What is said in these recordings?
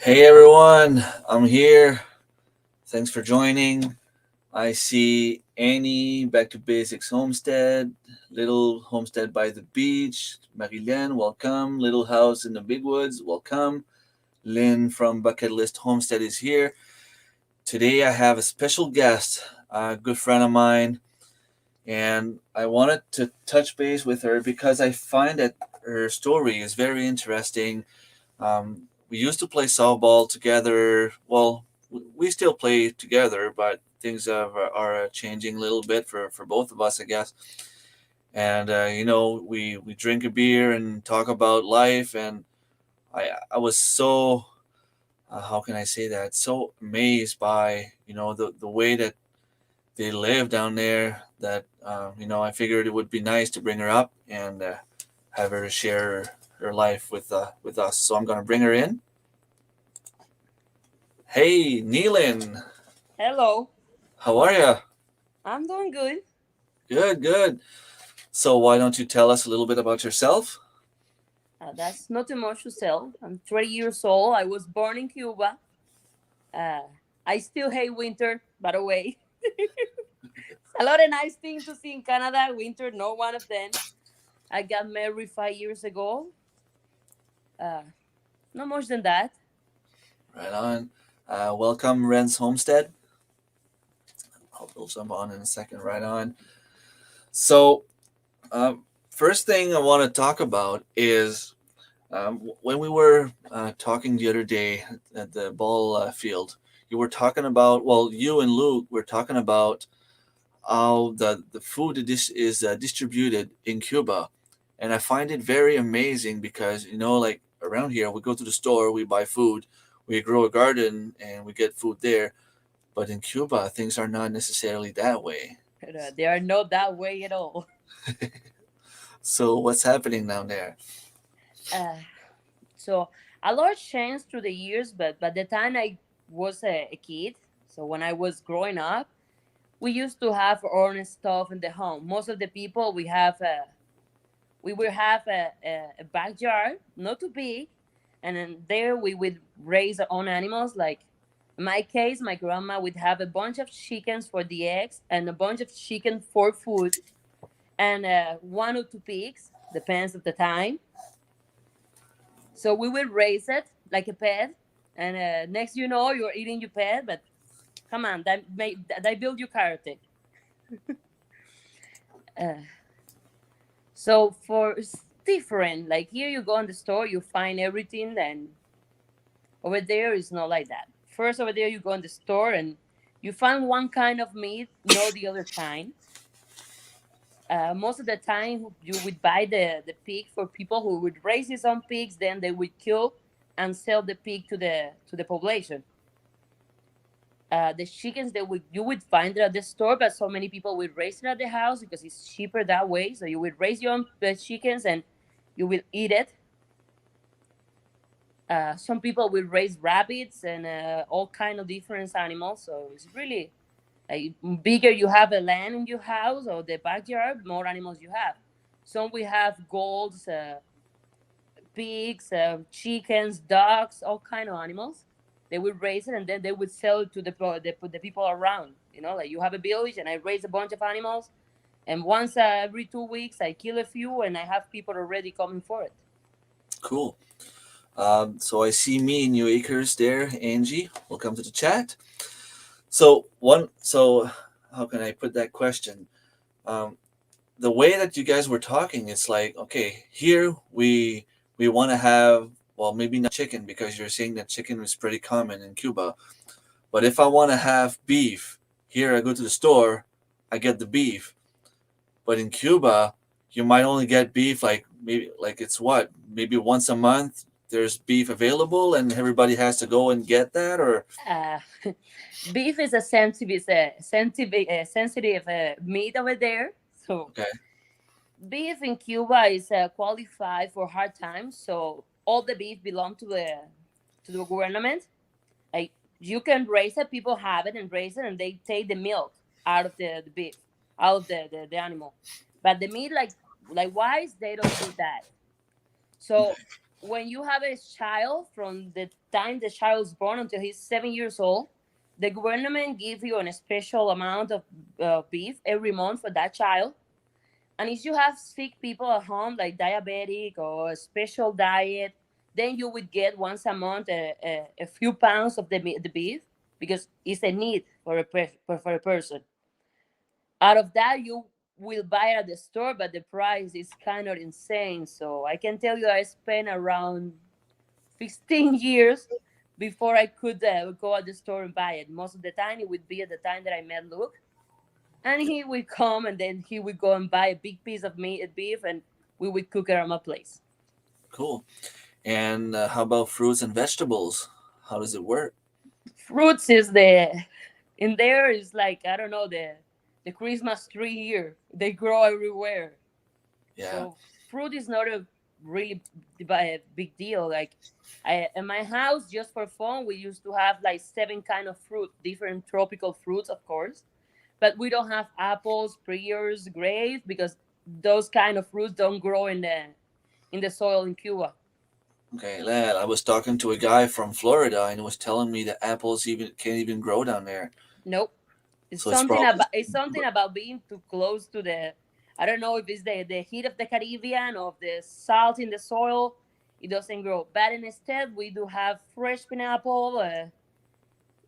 Hey everyone, I'm here. Thanks for joining. I see Annie, Back to Basics Homestead, Little Homestead by the Beach, Marilyn, welcome. Little House in the Big Woods, welcome. Lynn from Bucket List Homestead is here. Today I have a special guest, a good friend of mine, and I wanted to touch base with her because I find that her story is very interesting. We used to play softball together. Well, we still play together, but things are changing a little bit for both of us, I guess. And we drink a beer and talk about life. And I was so how can I say that? So amazed by the way that they live down there. That I figured it would be nice to bring her up and have her share her life with us. So I'm gonna bring her in. Hey, Neelan, Hello, how are you? I'm doing good. Good, good. So why don't you tell us a little bit about yourself? That's not too much to tell. I'm 30 years old. I was born in Cuba. Uh, I still hate winter, by the way. A lot of nice things to see in Canada. Winter, not one of them. I got married 5 years ago. Uh, Not much than that. Right on. Welcome, Ren's Homestead. I'll jump on in a second. Right on. So, first thing I want to talk about is when we were talking the other day at the ball field. You were talking about, well, you and Luke were talking about how the food is distributed in Cuba, and I find it very amazing because like around here, we go to the store, we buy food, we grow a garden, and we get food there. But in Cuba, things are not necessarily that way. But, they are not that way at all. So what's happening down there? Uh, so a lot changed through the years, but by the time I was a kid, so when I was growing up, we used to have our own stuff in the home. Most of the people we will have a backyard, not too big, and then there we would raise our own animals. Like in my case, my grandma would have a bunch of chickens for the eggs and a bunch of chicken for food, and one or two pigs, depends of the time. So we will raise it like a pet, and next you know you're eating your pet, but come on, that build your character. Uh, So for it's different. Like here, you go in the store, you find everything, and over there is not like that. First, over there, you go in the store and you find one kind of meat, not the other kind. Most of the time, you would buy the pig for people who would raise his own pigs. Then they would kill and sell the pig to the population. The chickens that would you would find it at the store, but so many people would raise it at the house because it's cheaper that way. So you would raise your own chickens and you will eat it. Some people will raise rabbits and all kind of different animals. So it's really like bigger you have a land in your house or the backyard, more animals you have. Some we have goats, pigs, chickens, dogs, all kind of animals. They would raise it and then they would sell it to the people around. You know, like you have a village and I raise a bunch of animals, and once every 2 weeks I kill a few and I have people already coming for it. Cool. So I see me in New Acres there, Angie. Welcome to the chat. So how can I put that question? Um, the way that you guys were talking, it's like, okay, here we want to have, well, maybe not chicken because you're saying that chicken is pretty common in Cuba. But if I want to have beef, here I go to the store, I get the beef. But in Cuba, you might only get beef like maybe like it's what maybe once a month. There's beef available, and everybody has to go and get that, or Uh, Beef is a sensitive meat over there. So okay, beef in Cuba is qualified for hard times. So all the beef belong to the government. Like you can raise it, people have it and raise it, and they take the milk out of the beef, out of the animal. But the meat, like wise, they don't do that. So okay. when you have a child, from the time the child is born until he's 7 years old, the government gives you a special amount of beef every month for that child. And if you have sick people at home, like diabetic or a special diet, then you would get once a month a few pounds of the beef, because it's a need for for a person. Out of that, you will buy it at the store, but the price is kind of insane. So I can tell you, I spent around 15 years before I could go at the store and buy it. Most of the time, it would be at the time that I met Luke, and he would come and then he would go and buy a big piece of meat, beef, and we would cook it at my place. Cool. And how about fruits and vegetables? How does it work? Fruits is the in there is like, I don't know, the Christmas tree here. They grow everywhere. Yeah. So fruit is not a really big deal. Like in my house, just for fun, we used to have like seven kind of fruit, different tropical fruits, of course. But we don't have apples, pears, grapes, because those kind of fruits don't grow in the soil in Cuba. Okay, lad. I was talking to a guy from Florida and he was telling me that apples even can't even grow down there. Nope. So it's probably It's something about being too close to the, I don't know if it's the heat of the Caribbean or the salt in the soil. It doesn't grow. But instead, we do have fresh pineapple,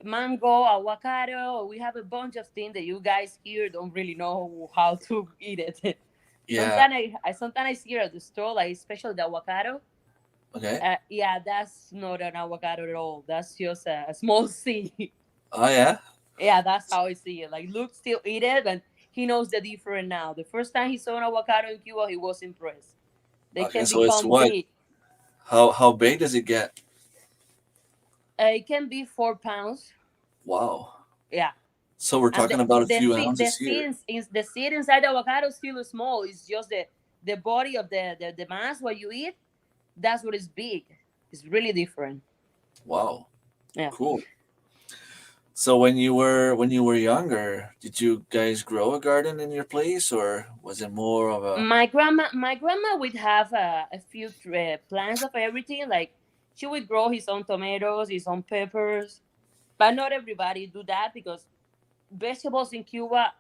mango, avocado. We have a bunch of things that you guys here don't really know how to eat it. yeah. Sometimes I see it at the store, like especially the avocado. Okay. Yeah, that's not an avocado at all. That's just a small seed. Oh yeah. Yeah, that's how I see it. Like Luke still eat it, and he knows the difference now. The first time he saw an avocado in Cuba, he was impressed. They Okay. can So it's become what? big. How big does it get? It can be 4 pounds. Wow. Yeah, So we're and talking about a few the ounces here. seeds is the seed inside the avocado is still small. It's just the body of the mass what you eat. That's what is big. It's really different. Wow. Yeah. Cool. So when you were younger, did you guys grow a garden in your place, or was it more of a My grandma would have a few plants of everything. Like she would grow his own tomatoes, his own peppers, but not everybody do that, because vegetables in Cuba,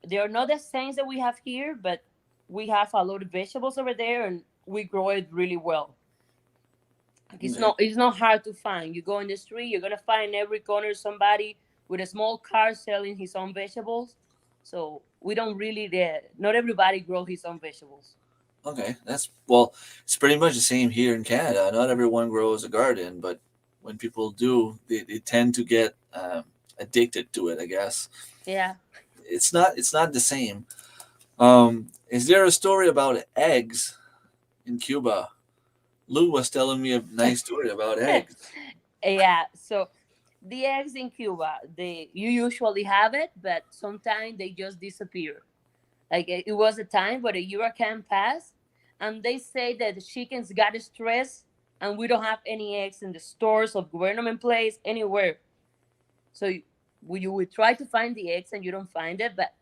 they are not the same that we have here, but we have a lot of vegetables over there, and we grow it really well. Like, okay? it's not hard to find. You go in the street, you're gonna find every corner somebody with a small car selling his own vegetables. So we don't really not everybody grow his own vegetables. Okay, that's well, it's pretty much the same here in Canada. Not everyone grows a garden, but when people do, they tend to get addicted to it. I guess Yeah. it's not the same. Is there a story about eggs in Cuba? Lou was telling me a nice story about eggs. Yeah. So the eggs in Cuba, they you usually have it, but sometimes they just disappear. Like it was a time where a hurricane passed, and they say that the chickens got stressed, and we don't have any eggs in the stores of government place anywhere. So you would try to find the eggs and you don't find it, but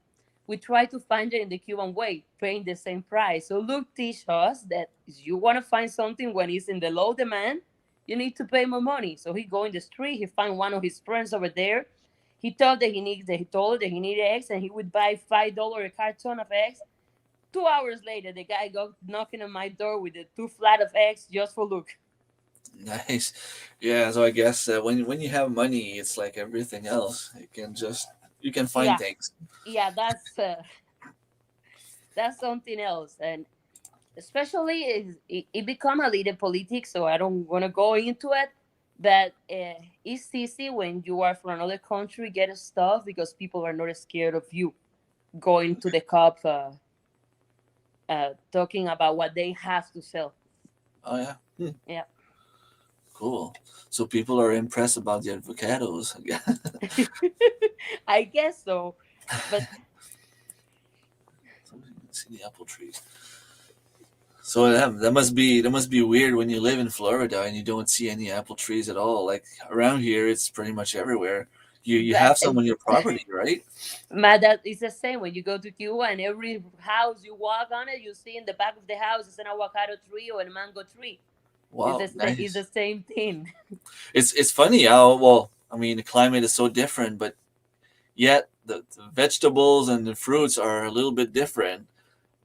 we try to find it in the Cuban way, paying the same price. So Luke teach us that if you want to find something when it's in the low demand, you need to pay more money. So he go in the street, he find one of his friends over there. He told that he needed eggs, and he would buy $5 a carton of eggs. 2 hours later, the guy go knocking on my door with the two flat of eggs just for Luke. Nice, yeah. So I guess when you have money, it's like everything else. You can find Yeah, things. yeah, that's something else. And especially it become a little politics, so I don't want to go into it. But it's easy when you are from another country get stuff, because people are not scared of you going to the cop, talking about what they have to sell. Oh yeah. Yeah. Cool. So people are impressed about the avocados. I guess so. But See the apple trees. So that must be weird when you live in Florida and you don't see any apple trees at all. Like around here, it's pretty much everywhere. You but have some on your property, right? that is the same when you go to Cuba, and every house you walk on it, you see in the back of the house is an avocado tree or a mango tree. Wow, It's the nice. same thing. It's funny how, well, I mean, the climate is so different, but yet the vegetables and the fruits are a little bit different,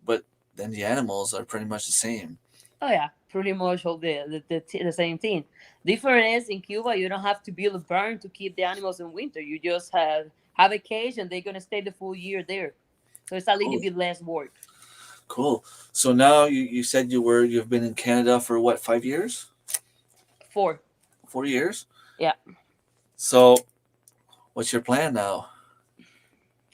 but then the animals are pretty much the same. Oh yeah, pretty much all the same thing. Different is in Cuba, you don't have to build a barn to keep the animals in winter. You just have a cage, and they're gonna stay the full year there. So it's a little Cool, bit less work. cool. So now you said you've been in Canada for what, 5 years, Four. 4 years? Yeah. So what's your plan now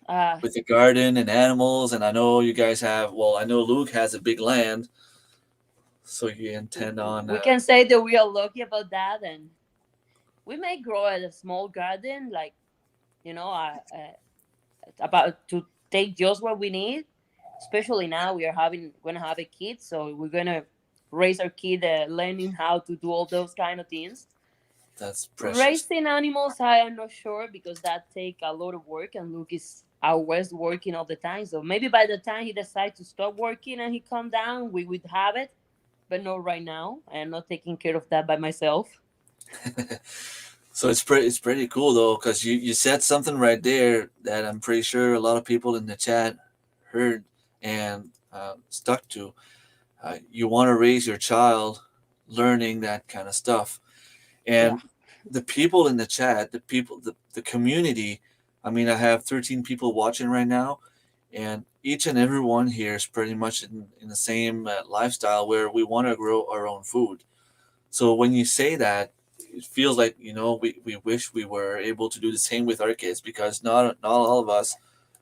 Uh, with the garden and animals? And I know you guys have, well, I know Luke has a big land, so you intend on we can say that we are lucky about that, and we may grow at a small garden, like you know, about to take just what we need. Especially now we are having gonna have a kid, so we're gonna raise our kid learning how to do all those kind of things. that's precious. Raising animals, I am not sure because that take a lot of work, and Luke is always working all the time. So maybe by the time he decides to stop working and he come down, we would have it, but not right now. I am not taking care of that by myself. So it's pretty cool though, because you said something right there that I'm pretty sure a lot of people in the chat heard and stuck to. You want to raise your child learning that kind of stuff, Yeah, and the people in the chat, the community. I mean, I have 13 people watching right now, and each and every one here is pretty much in the same lifestyle where we want to grow our own food. So when you say that, it feels like, we wish we were able to do the same with our kids, because not all of us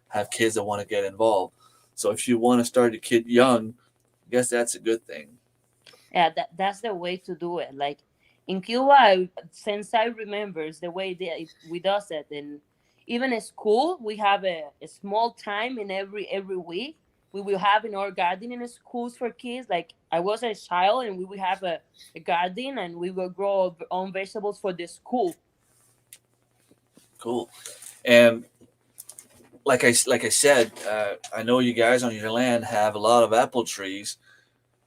have kids that want to get involved. So if you want to start a kid young, I guess that's a good thing. yeah, that's the way to do it. Like in Cuba, since I remember, it's the way we does it. And even in school, we have a small time in every week. We will have in our garden in the schools for kids. Like I was a child, and we will have a garden, and we will grow our own vegetables for the school. Cool. And like I said, I know you guys on your land have a lot of apple trees.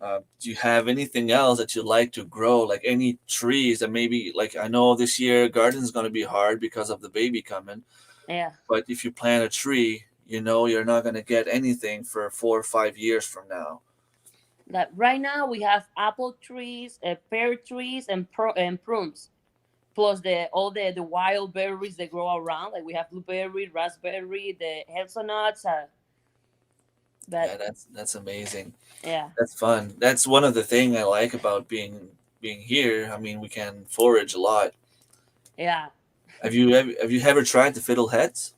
Do you have anything else that you like to grow? Like any trees that maybe, like, I know this year garden's going to be hard because of the baby coming. Yeah. But if you plant a tree, you're not going to get anything for 4 or 5 years from now. That right now we have apple trees, pear trees, and prunes. Plus the wild berries that grow around. Like we have blueberry, raspberry, the hazelnuts. Yeah, But that's amazing. yeah, That's fun. That's one of the thing I like about being here. I mean, we can forage a lot. yeah. Have you ever tried the fiddleheads?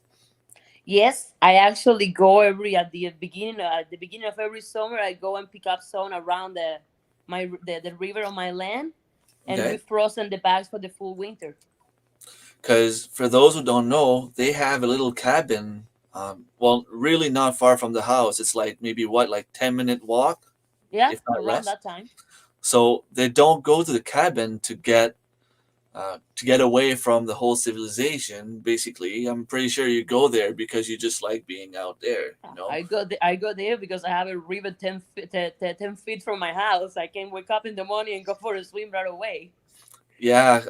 Yes, I actually go every at the beginning of every summer. I go and pick up some around the river on my land, and we Okay, frozen the bags for the full winter. because for those who don't know, they have a little cabin. Well, really not far from the house. It's like maybe what, like 10-minute walk, Yeah, if not around less. that time. So they don't go to the cabin to get away from the whole civilization. Basically, I'm pretty sure you go there because you just like being out there. I go there because I have a river 10 feet from my house. I can wake up in the morning and go for a swim right away. Yeah,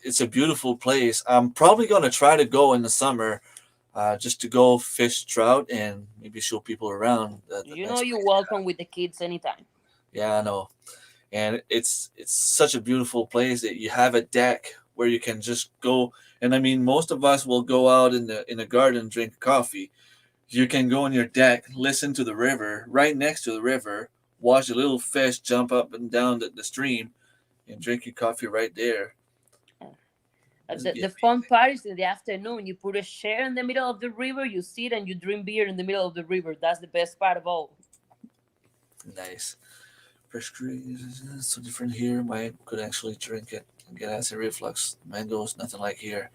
it's a beautiful place. I'm probably gonna try to go in the summer, just to go fish trout and maybe show people around the You know nice you're place. welcome with the kids anytime. Yeah, I know. And it's such a beautiful place that you have a deck where you can just go. And I mean, most of us will go out in the garden, drink coffee. You can go on your deck, listen to the river right next to the river, watch the little fish jump up and down the stream, and drink your coffee right there. Uh, That's the beautiful. fun part is in the afternoon. You put a chair in the middle of the river, you sit and you drink beer in the middle of the river. That's the best part of all. Nice. Fresh greens, so different here. I could actually drink it and get acid reflux. Mangoes, nothing like here.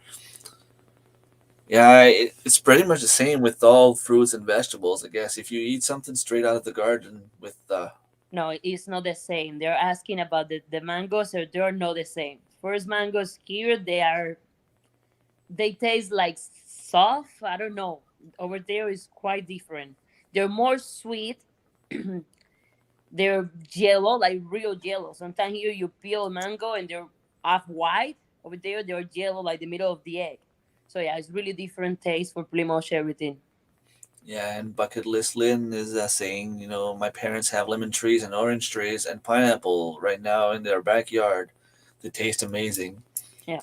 Yeah, it's pretty much the same with all fruits and vegetables, I guess. If you eat something straight out of the garden with No, it's not the same. They're asking about the mangoes, or they're not the same. First mangoes here, they taste like soft. I don't know. Over there is quite different. They're more sweet. They're yellow, like real yellow. Sometimes here you peel a mango and they're half white. Over there, they're yellow, like the middle of the egg. So yeah, it's really different taste for pretty much everything. Yeah, and Bucket List Lynn is saying, my parents have lemon trees and orange trees and pineapple right now in their backyard. They taste amazing. Yeah.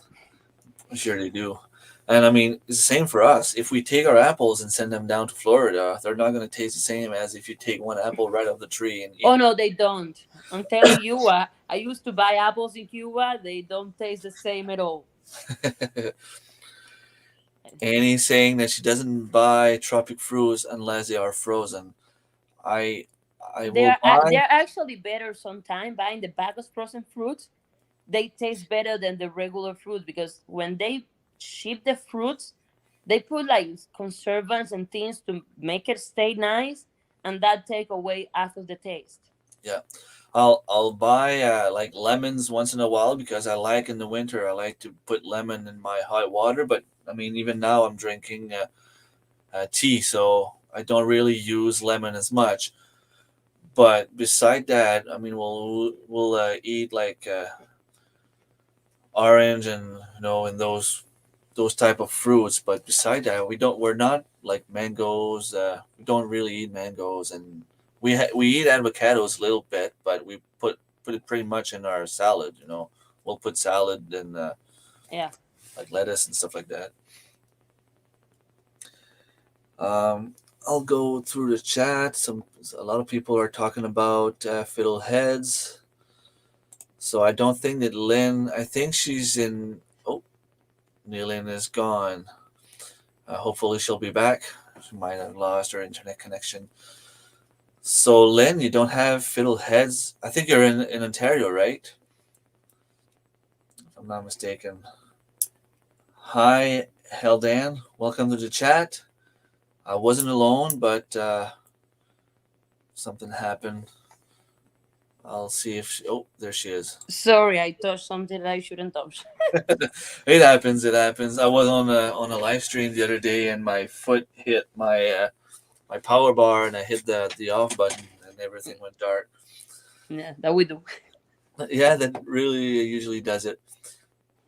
I'm sure they do. And I mean, it's the same for us. If we take our apples and send them down to Florida, they're not going to taste the same as if you take one apple right off the tree and eat Oh no, they don't. I'm telling you, I used to buy apples in Cuba. They don't taste the same at all. it. Annie's saying that she doesn't buy tropic fruits unless they are frozen. I I will buy. They're actually better sometimes buying the bag of frozen fruits. They taste better than the regular fruit because when they ship the fruits, they put like conservants and things to make it stay nice, and that take away half of the taste. Yeah, I'll buy like lemons once in a while because I like in the winter. I like to put lemon in my hot water. But I mean, even now I'm drinking tea, so I don't really use lemon as much. But beside that, I mean, we'll eat like orange and and those type of fruits. But beside that, we're not like mangoes. We don't really eat mangoes, and we eat avocados a little bit, but we put it pretty much in our salad. We'll put salad and Yeah. like lettuce and stuff like that. Um, I'll go through the chat. A lot of people are talking about fiddleheads. So I don't think that Lynn. I think she's in. Oh, Neilin is gone. Hopefully she'll be back. She might have lost her internet connection. So Lynn, you don't have fiddleheads. I think you're in Ontario, right? If I'm not mistaken. Hi, Heldan. Welcome to the chat. I wasn't alone, but something happened. I'll see if oh, there she is. Sorry, I touched something that I shouldn't touch. It happens. It happens. I was on a live stream the other day, and my foot hit my power bar, and I hit the off button, and everything went dark. Yeah, that we do. Yeah, that really usually does it.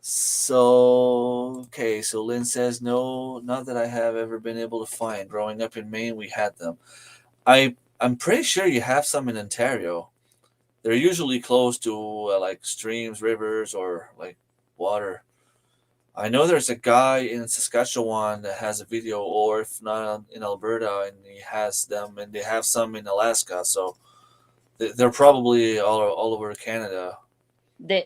So okay, so Lynn says no, not that I have ever been able to find. Growing up in Maine, we had them. I'm pretty sure you have some in Ontario. They're usually close to like streams, rivers, or like water. I know there's a guy in Saskatchewan that has a video, or if not in Alberta, and he has them, and they have some in Alaska. So they're probably all over Canada. The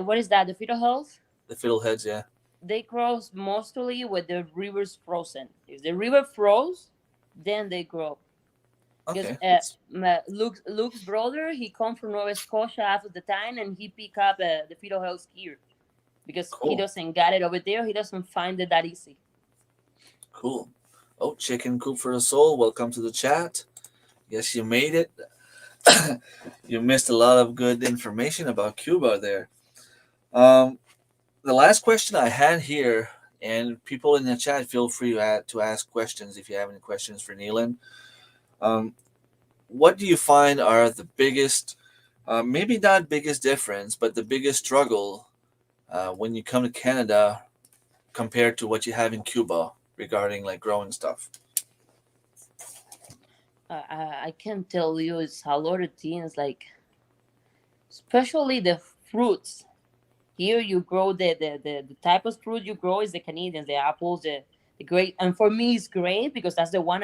what is that? The fetal health? The fiddleheads, yeah. They grow mostly when the river's frozen. If the river froze, then they grow. Because Okay, that's Luke's brother, he come from Nova Scotia after the time, and he pick up the fetal health here because he cool. doesn't get it over there. He doesn't find it that easy. Cool. Oh, Chicken Coop for the Soul, welcome to the chat. Yes, you made it. You missed a lot of good information about Cuba there. Um, the last question I had here, and people in the chat, feel free to ask questions if you have any questions for Neelan. Um, what do you find are the biggest, maybe not biggest difference, but the biggest struggle when you come to Canada compared to what you have in Cuba regarding like growing stuff? I can tell you, it's a lot of things, like especially the fruits. Here you grow the type of fruit you grow is the Canadians, the apples, the grape, and for me it's great because that's the one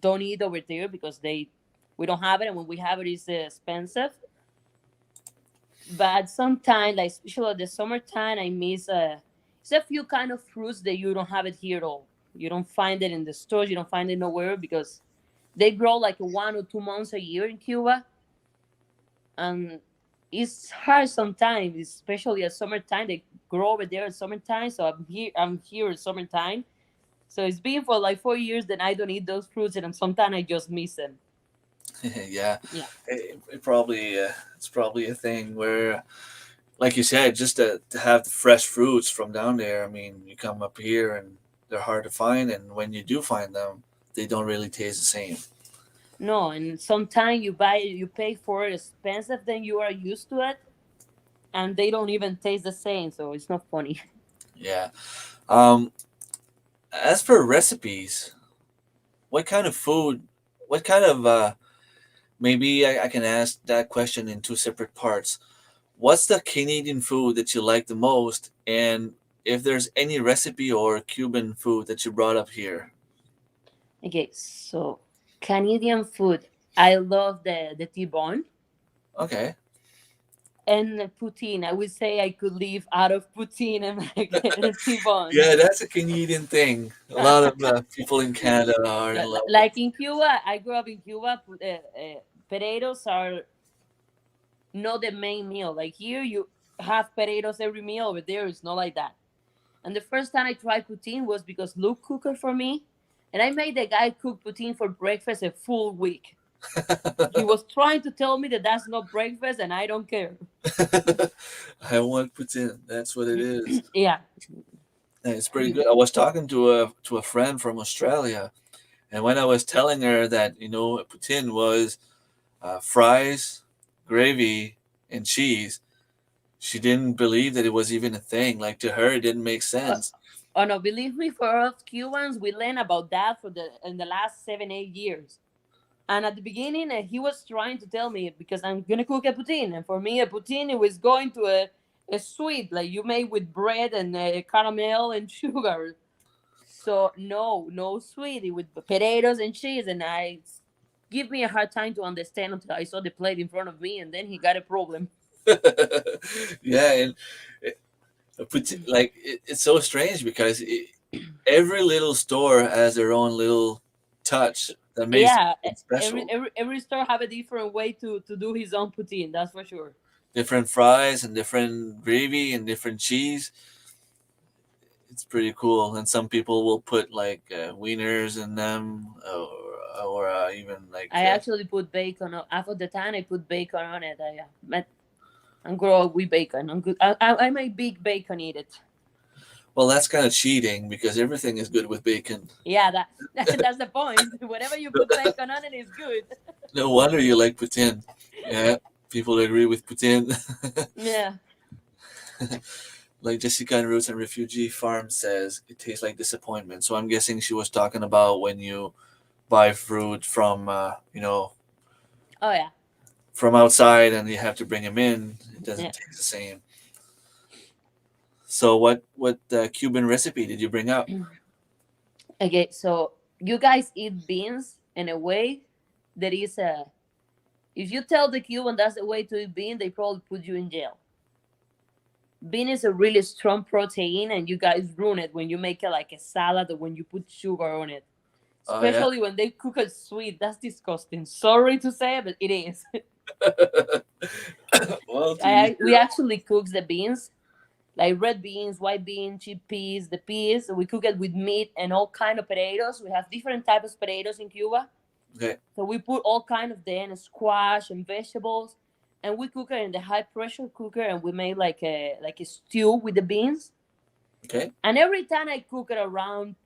don't eat over there because we don't have it, and when we have it, it's expensive. But sometimes, like especially the summertime, I miss it's a few kind of fruits that you don't have it here at all. You don't find it in the stores. You don't find it nowhere because they grow like 1 or 2 months a year in Cuba, and it's hard sometimes, especially at summertime. They grow over there at summertime, so I'm here at summertime. So it's been for like 4 years that I don't eat those fruits, and sometimes I just miss them. Yeah, Yeah. it's probably a thing where, like you said, just to have the fresh fruits from down there. I mean, you come up here and they're hard to find, and when you do find them, they don't really taste the same. No, and sometimes you pay for it expensive than you are used to it, and they don't even taste the same, so it's not funny. Yeah. Um, as for recipes, what kind of food, what kind of, maybe I can ask that question in two separate parts. What's the Canadian food that you like the most? And if there's any recipe or Cuban food that you brought up here. Okay, so Canadian food. I love the T-bone Okay. and the poutine. I would say I could live out of poutine and the T-bone. Yeah, that's a Canadian thing. A lot of people in Canada are in love with. Like in Cuba, I grew up in Cuba. Potatoes are not the main meal. Like here, you have potatoes every meal. Over there, it's not like that. And the first time I tried poutine was because Luke cooked it for me, and I made the guy cook poutine for breakfast a full week. He was trying to tell me that that's not breakfast, and I don't care. I want poutine. That's what it is. Yeah, And it's pretty good. I was talking to a friend from Australia, and when I was telling her that poutine was fries, gravy, and cheese, she didn't believe that it was even a thing. Like to her, it didn't make uh, sense. oh no, believe me, for us Cubans, we learned about that for the in the last 7 8 years. And at the beginning, he was trying to tell me because I'm gonna cook a poutine, and for me, a poutine it was going to a sweet like you made with bread and caramel and sugar. So no, no sweet with potatoes and cheese, and I give me a hard time to understand until I saw the plate in front of me, and then he got a problem. Yeah, and it's so strange because every little store has their own little touch that makes Yeah, it every special. every store have a different way to do his own poutine. That's for sure. Different fries and different gravy and different cheese. It's pretty cool. And some people will put like wieners in them, or even like I actually put bacon on. Half of the time, I put bacon on it. But I'm grow up with bacon. I'm good. I'm a big bacon eater. well, that's kind of cheating because everything is good with bacon. Yeah, that's the point. Whatever you put bacon on it is good. No wonder you like poutine. Yeah, people agree with poutine. Yeah. Like Jessica in Roots and Refugee Farm says, it tastes like disappointment. So I'm guessing she was talking about when you buy fruit from, Oh yeah. from outside and you have to bring them in. It Yeah. doesn't taste the same. So what Cuban recipe did you bring up? Okay, so you guys eat beans in a way that is a. If you tell the Cuban that's the way to eat bean, they probably put you in jail. Bean is a really strong protein, and you guys ruin it when you make it like a salad or when you put sugar on it. Oh yeah. Especially when they cook it sweet. That's disgusting. Sorry to say, but it is. Well, to each We their own. actually cook the beans, like red beans, white beans, chickpeas, the peas. We cook it with meat and all kind of potatoes. We have different types of potatoes in Cuba. Okay. So we put all kind of them, squash and vegetables, and we cook it in the high pressure cooker, and we make like a stew with the beans. Okay. And every time I cook it around,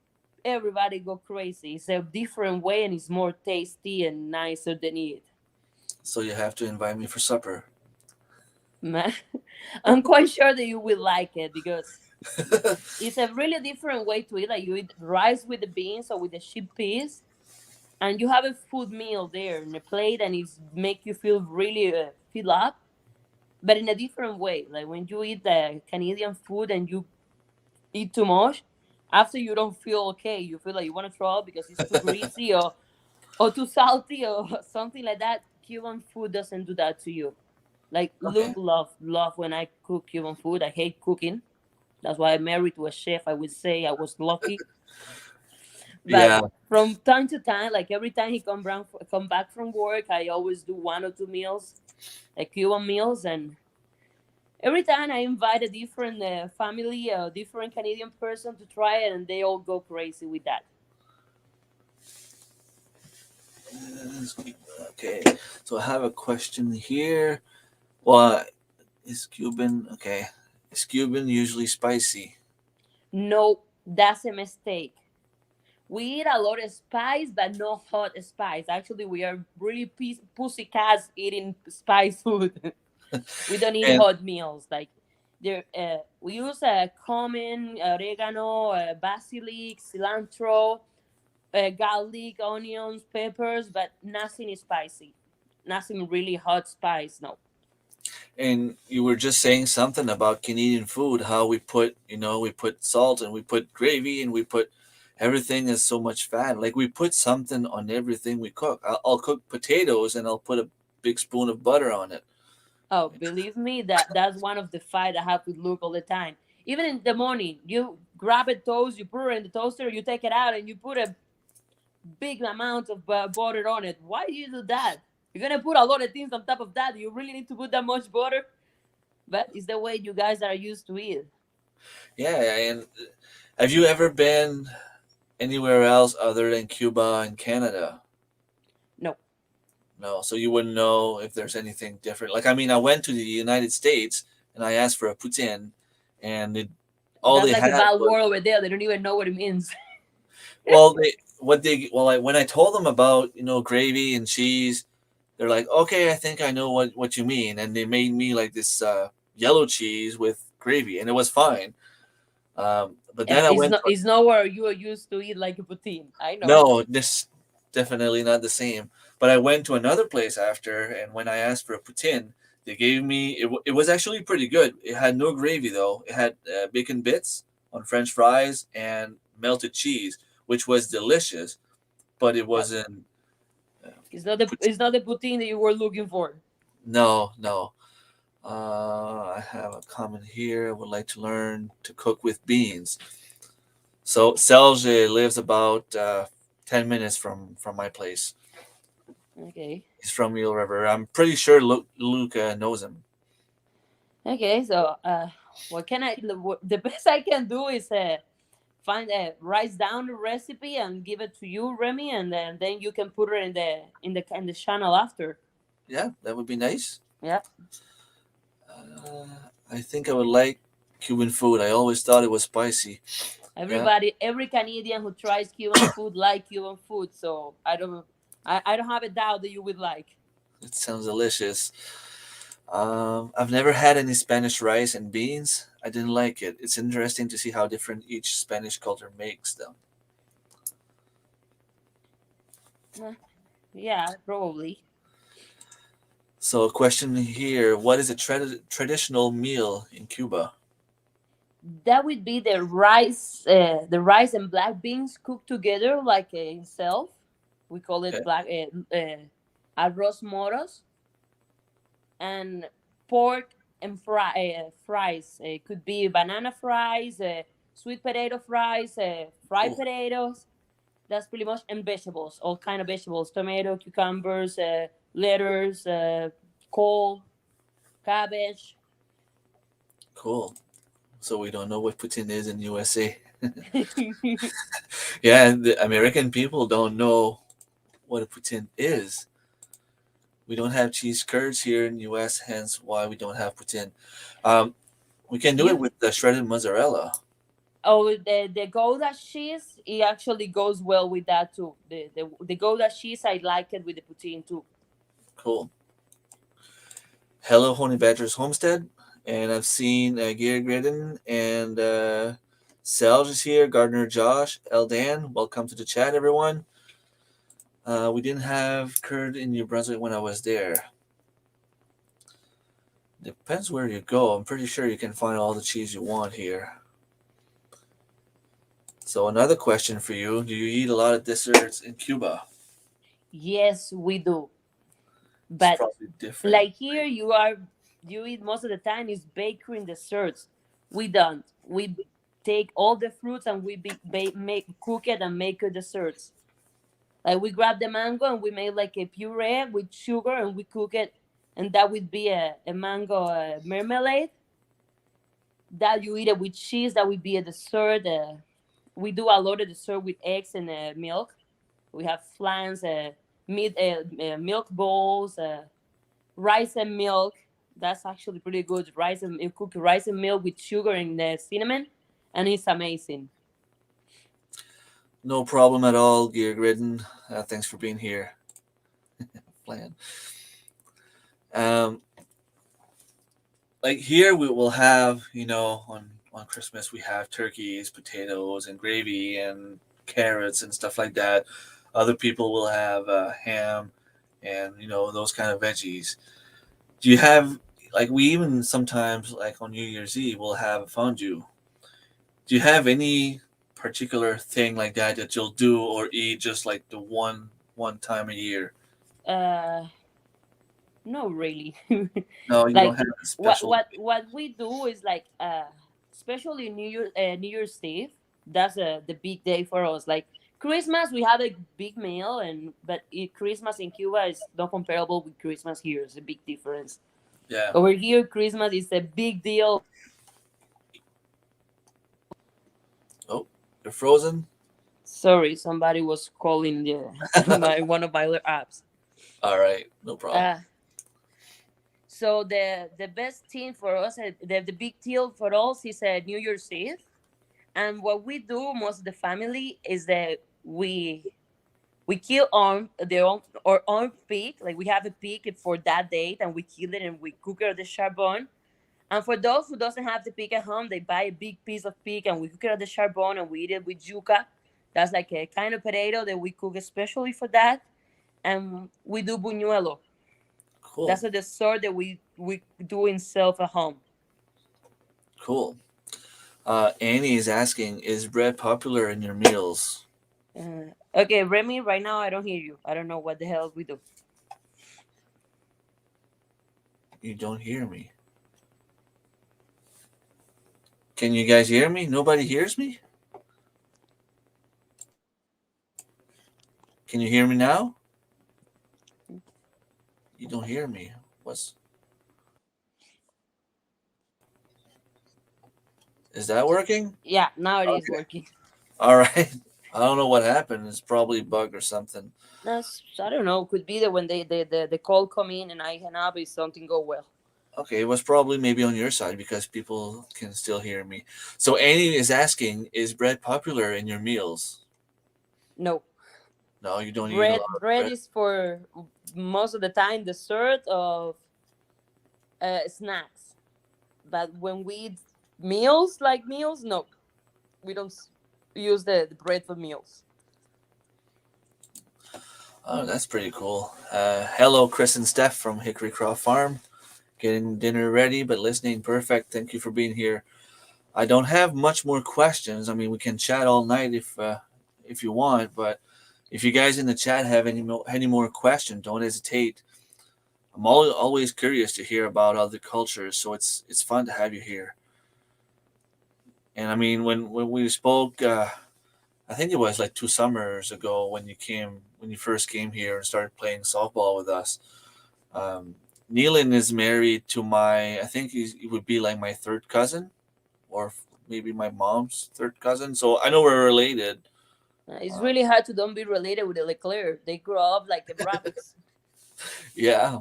everybody go crazy. It's a different way, and it's more tasty and nicer than it. So you have to invite me for supper. Man, I'm quite sure that you will like it because it's a really different way to eat. Like you eat rice with the beans or with the chickpeas, and you have a food meal there in a plate, and it's make you feel really fill up, but in a different way. Like when you eat the Canadian food and you eat too much, after you don't feel okay. You feel like you want to throw up because it's too greasy or too salty or something like that. Cuban food doesn't do that to you. Like Okay. Luke love when I cook Cuban food. I hate cooking. That's why I'm married to a chef. I would say I was lucky. But Yeah. from time to time, like every time he come back from work, I always do 1 or 2 meals, like Cuban meals, and every time I invite a different family, a different Canadian person to try it, and they all go crazy with that. Okay. So I have a question here. Well, is Cuban okay? Is Cuban usually spicy? No, that's a mistake. We eat a lot of spice, but no hot spice. Actually, we are really pussy cats eating spice food. We don't eat And hot meals. Like there, we use cumin, oregano, basilic, cilantro, garlic, onions, peppers, but nothing is spicy. Nothing really hot spice. No. and you were just saying something about Canadian food, how we put, we put salt and we put gravy and we put everything is so much fat. Like we put something on everything we cook. I'll cook potatoes and I'll put a big spoon of butter on it. Oh, believe me, that's one of the fight I have with Luke all the time. Even in the morning, you grab a toast, you put it in the toaster, you take it out, and you put a big amount of butter on it. Why do you do that? You're gonna put a lot of things on top of that. You really need to put that much butter? But it's the way you guys are used to it. Yeah, and have you ever been anywhere else other than Cuba and Canada? No, No, so you wouldn't know if there's anything different. Like, I mean, I went to the United States and I asked for a poutine, and all that's they like a had bad was word over there. They don't even know what it means. when I told them about gravy and cheese, they're like, okay, I think I know what you mean, and they made me like this yellow cheese with gravy, and it was fine. But then I It's went not. to It's not where you are used to eat like a poutine. I know. no, this definitely not the same. But I went to another place after, and when I asked for a poutine, they gave me it was actually pretty good. It had no gravy though. It had bacon bits on French fries and melted cheese, which was delicious. But it Well, wasn't. Uh, it's not the poutine that you were looking for. no, no. I have a comment here. I would like to learn to cook with beans. So Serge lives about 10 minutes from my place. Okay. He's from Eel River. I'm pretty sure Luca knows him. Okay. So, what can I? The best I can do is find write down the recipe and give it to you, Remy, and then you can put it in the channel after. Yeah, that would be nice. Yeah. Uh, I think I would like Cuban food. I always thought it was spicy. Yeah, Every Canadian who tries Cuban food like Cuban food. So I don't have a doubt that you would like. it sounds delicious. I've never had any Spanish rice and beans. I didn't like it. It's interesting to see how different each Spanish culture makes them. Eh, Yeah, probably. So, a question here: what is a traditional meal in Cuba? That would be the rice and black beans cooked together like in self. We call it Okay, black arroz moros, and pork and fries. It could be banana fries, sweet potato fries, fried cool, potatoes. That's pretty much, and vegetables, all kind of vegetables: tomato, cucumbers, lettuce, kale, cabbage. cool. So we don't know what poutine is in USA. Yeah, the American people don't know what a poutine is. We don't have cheese curds here in US, hence why we don't have poutine. Um, we can do it you with the shredded mozzarella. Oh, the Gouda cheese, it actually goes well with that too. The Gouda cheese, I like it with the poutine too. Cool. Hello, Honey Badgers Homestead, and I've seen Gear Gridden and Selge is here. Gardner Josh, Eldan, welcome to the chat, everyone. We didn't have curd in New Brunswick when I was there. Depends where you go. I'm pretty sure you can find all the cheese you want here. So another question for you: do you eat a lot of desserts in Cuba? Yes, we do. It's But probably different. like here, you eat most of the time is bakery and desserts. We don't. We take all the fruits and we make cook it and make a desserts. Like we grab the mango and we make like a puree with sugar and we cook it, and that would be a mango marmalade. That you eat it with cheese. That would be a dessert. We do a lot of dessert with eggs and milk. We have flans, milk bowls, rice and milk. That's actually pretty good. You cook rice and milk with sugar and cinnamon, and it's amazing. No problem at all, Gear Gridden. Thanks for being here. Plan. Um, like here we will have, on Christmas we have turkeys, potatoes, and gravy, and carrots and stuff like that. Other people will have ham, and those kind of veggies. Do you have, like, we even sometimes, like on New Year's Eve, we'll have fondue. Do you have any particular thing like that you'll do or eat just like the one time a year? Uh, no, really. No, you don't Like have a what special. what what we do is like especially New Year's Eve. That's the big day for us. Like Christmas, we have a big meal, and but Christmas in Cuba is not comparable with Christmas here. It's a big difference. Yeah. Over here, Christmas is a big deal. Oh, you're frozen. Sorry, somebody was calling my one of my other apps. All right, no problem. Uh, so the best thing for us, the big deal for us is New Year's Eve. And what we do, most of the family, is that we kill our own pig. Like we have a pig for that date, and we kill it and we cook it at the charbon. And for those who doesn't have the pig at home, they buy a big piece of pig and we cook it at the charbon and we eat it with yuca. That's like a kind of potato that we cook especially for that. And we do buñuelo. Cool, That's a dessert that we do in self at home. cool. Annie is asking, is bread popular in your meals? Okay, Remy, right now I don't hear you. I don't know what the hell we do. You don't hear me. Can you guys hear me? Nobody hears me? Can you hear me now? You don't hear me. What's Is that working? Yeah, now it is Okay. working. All right. I don't know what happened. It's probably a bug or something. That's, I don't know. Could be that when the call come in and I hang up, if something go well. Okay, it was probably maybe on your side because people can still hear me. So Annie is asking, is bread popular in your meals? No, No, you don't eat a lot of bread bread. is for most of the time dessert of snacks. But when we eat meals, like meals, no, we don't use the bread for meals. Oh, that's pretty cool. Hello, Chris and Steph from Hickory Croft Farm. Getting dinner ready, but listening perfect. Thank you for being here. I don't have much more questions. I mean, we can chat all night if you want, but if you guys in the chat have any more questions, don't hesitate. I'm always curious to hear about other cultures, so it's fun to have you here. And I mean, when we spoke, I think it was like 2 summers ago when you first came here and started playing softball with us. Um, Neelan is married to I think he would be like my third cousin, or maybe my mom's third cousin. So I know we're related. It's Uh, really hard to don't be related with the Leclerc. They grow up like the rabbits. yeah.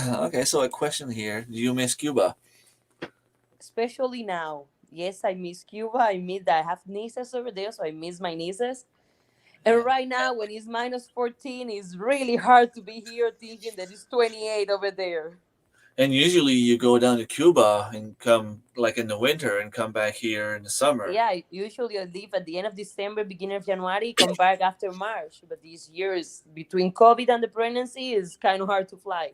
Okay, so a question here: do you miss Cuba? Especially now. Yes, I miss Cuba. I miss that I have nieces over there, so I miss my nieces. And Yeah. right now, when it's minus 14, it's really hard to be here thinking that it's 28 over there. And usually you go down to Cuba and come like in the winter and come back here in the summer. Yeah, usually I leave at the end of December, beginning of January, come back after March. But this year is between COVID and the pregnancy is kind of hard to fly.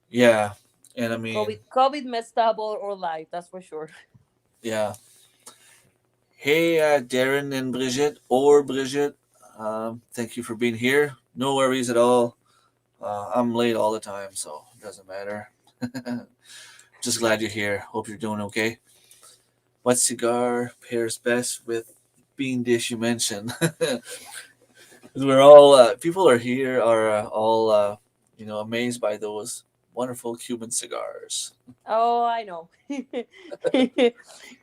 Yeah, and I mean, COVID messed up our life, that's for sure. yeah. Hey, Darren and Brigitte, thank you for being here. No worries at all. I'm late all the time, so it doesn't matter. Just glad you're here. Hope you're doing okay. What cigar pairs best with bean dish you mentioned? We're all people are here are all amazed by those wonderful Cuban cigars. Oh, I know.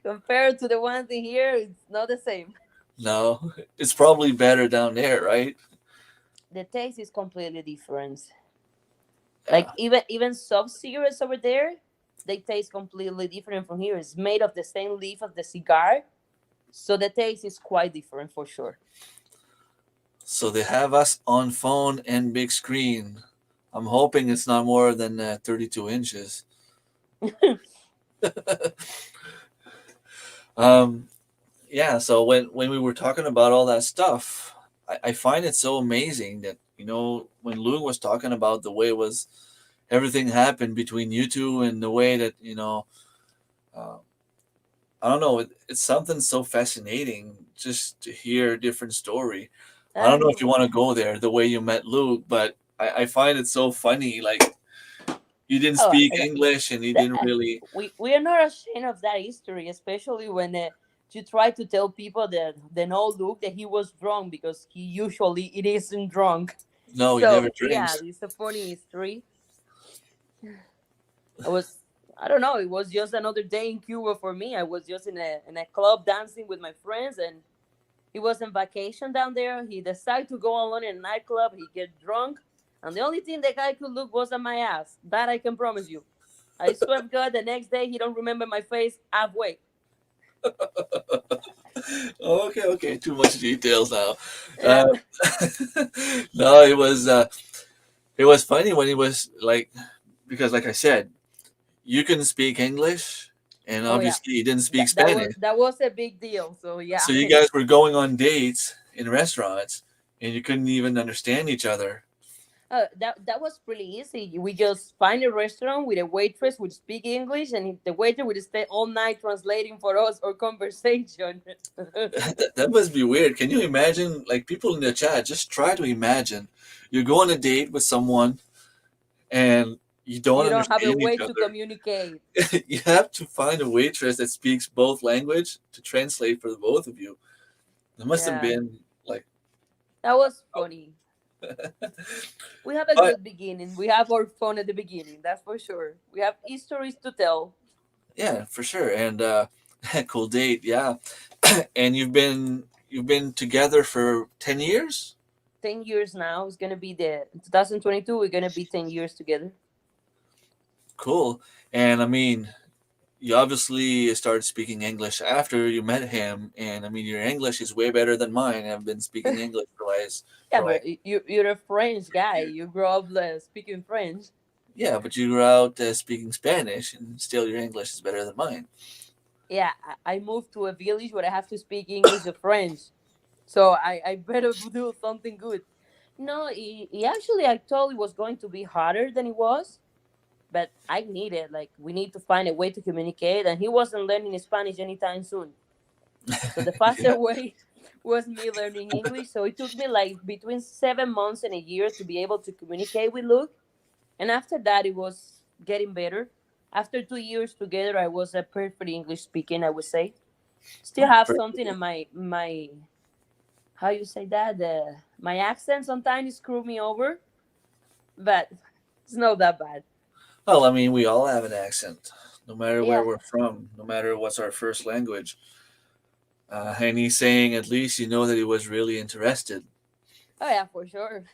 Compared to the ones in here, it's not the same. No, it's probably better down there, right? The taste is completely different. Like Yeah, even soft cigarettes over there, they taste completely different from here. It's made of the same leaf of the cigar, so the taste is quite different for sure. So they have us on phone and big screen. I'm hoping it's not more than 32 inches. um, yeah. So when we were talking about all that stuff, I find it so amazing that when Luke was talking about the way it was everything happened between you two and the way that uh, I don't know. It's something so fascinating just to hear a different story. I don't know if you Yeah. want to go there, the way you met Luke, but I find it so funny. Like, you didn't Oh, speak English and you didn't really. we are not ashamed of that history, especially when you try to tell people that the no look that he was drunk because he usually it isn't drunk. No, he So never yeah, drinks. it's a funny history. I was I don't know. It was just another day in Cuba for me. I was just in a club dancing with my friends, and he was on vacation down there. He decided to go alone in a nightclub. He get drunk, and the only thing the guy could look was at my ass. That I can promise you. I swear to God, the next day he don't remember my face halfway. Okay, okay, too much details now. Yeah. Uh, no, it was funny when he was like, because like I said, you can speak English, and Oh yeah. obviously he didn't speak That was Spanish. that was a big deal. So yeah. So you guys were going on dates in restaurants, and you couldn't even understand each other. That was pretty easy. We just find a restaurant with a waitress would speak English, and the waiter would stay all night translating for us our conversation. That must be weird. Can you imagine, like, people in the chat? Just try to imagine you go on a date with someone and you don't You don't have a understand way each to other. communicate. You have to find a waitress that speaks both language to translate for the both of you. It must have Yeah, been like, that was funny. We have a but good beginning. We have our fun at the beginning. That's for sure. We have histories to tell. yeah, for sure. And cool date, yeah. And you've been together for 10 years. 10 years now. It's gonna be the 2022. We're gonna be 10 years together. Cool. And I mean, you obviously started speaking English after you met him, and I mean, your English is way better than mine. I've been speaking English Yeah, for like, but you're a French guy. You grew up speaking French. yeah, but you grew out speaking Spanish, and still your English is better than mine. Yeah, I moved to a village where I have to speak English or French. So I better do something good. No, he actually I thought it was going to be harder than it was, but I needed like we need to find a way to communicate, and he wasn't learning Spanish anytime soon. So the Yeah, faster way was me learning English. So it took me like between 7 months and a year to be able to communicate with Luke. And after that, it was getting better. After 2 years together, I was a perfect English speaking, I would say. Still have something in my how you say that my accent sometimes screw me over, but it's not that bad. well, I mean, we all have an accent, no matter where Yeah. we're from, no matter what's our first language. And he's saying at least you know that he was really interested. Oh yeah, for sure.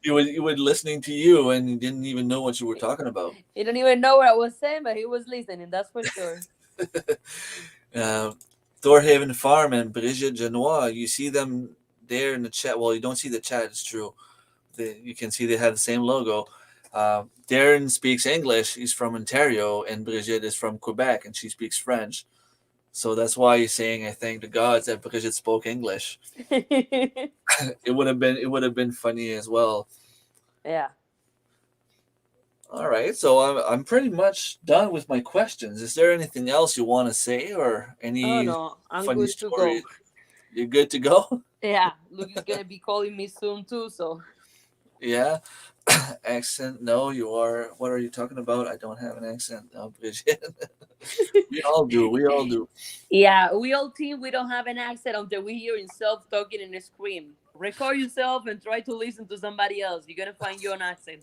He was listening to you, and he didn't even know what you were talking about. He don't even know what I was saying, but he was listening. That's for sure. uh, Thorhaven Farm and Brigitte Genois, you see them there in the chat. Well, you don't see the chat, it's true. You can see they have the same logo. Darren speaks English. He's from Ontario, and Brigitte is from Quebec, and she speaks French. So that's why he's saying, "I thank the gods that Brigitte spoke English." It would have been funny as well. Yeah. All right, so I'm pretty much done with my questions. Is there anything else you want to say, or Oh any no, I'm funny good to go. stories? You're good to go. Yeah, Luke is gonna be calling me soon too. So Yeah. Accent? No, you are. What are you talking about? I don't have an accent. No, Brigitte. We all do. We all do. yeah, we all think we don't have an accent until we hear himself talking and scream. Record yourself and try to listen to somebody else. You're gonna find your own accent.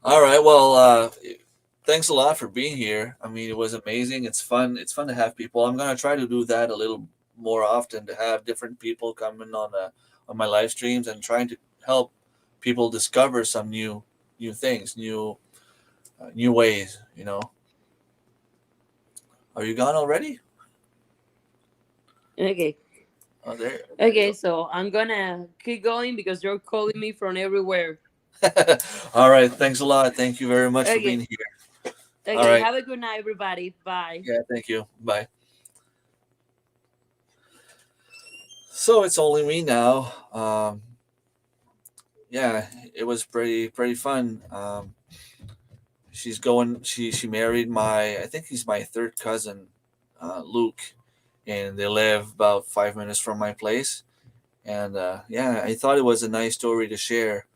All right. Well, thanks a lot for being here. I mean, it was amazing. It's fun. It's fun to have people. I'm gonna try to do that a little more often, to have different people coming on my live streams and trying to help people discover some new things, new ways. Are you gone already? Okay. Oh, there you Okay, so I'm gonna keep going because you're calling me from everywhere. go. All right. Thanks a lot. Thank you very much for being Okay, here. All okay. right. Have a good night, everybody. Bye. Yeah. Thank you. Bye. So it's only me now. Yeah, it was pretty fun. She's going. She married my. I think he's my third cousin, Luke, and they live about 5 minutes from my place. And yeah, I thought it was a nice story to share.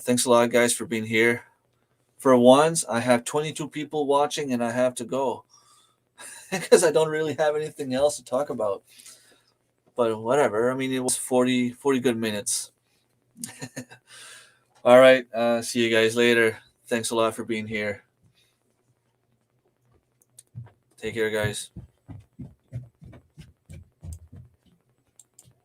Thanks a lot, guys, for being here. For once, I have 22 people watching, and I have to go because I don't really have anything else to talk about. But whatever. I mean, it was 40 good minutes. All right. See you guys later. Thanks a lot for being here. Take care, guys.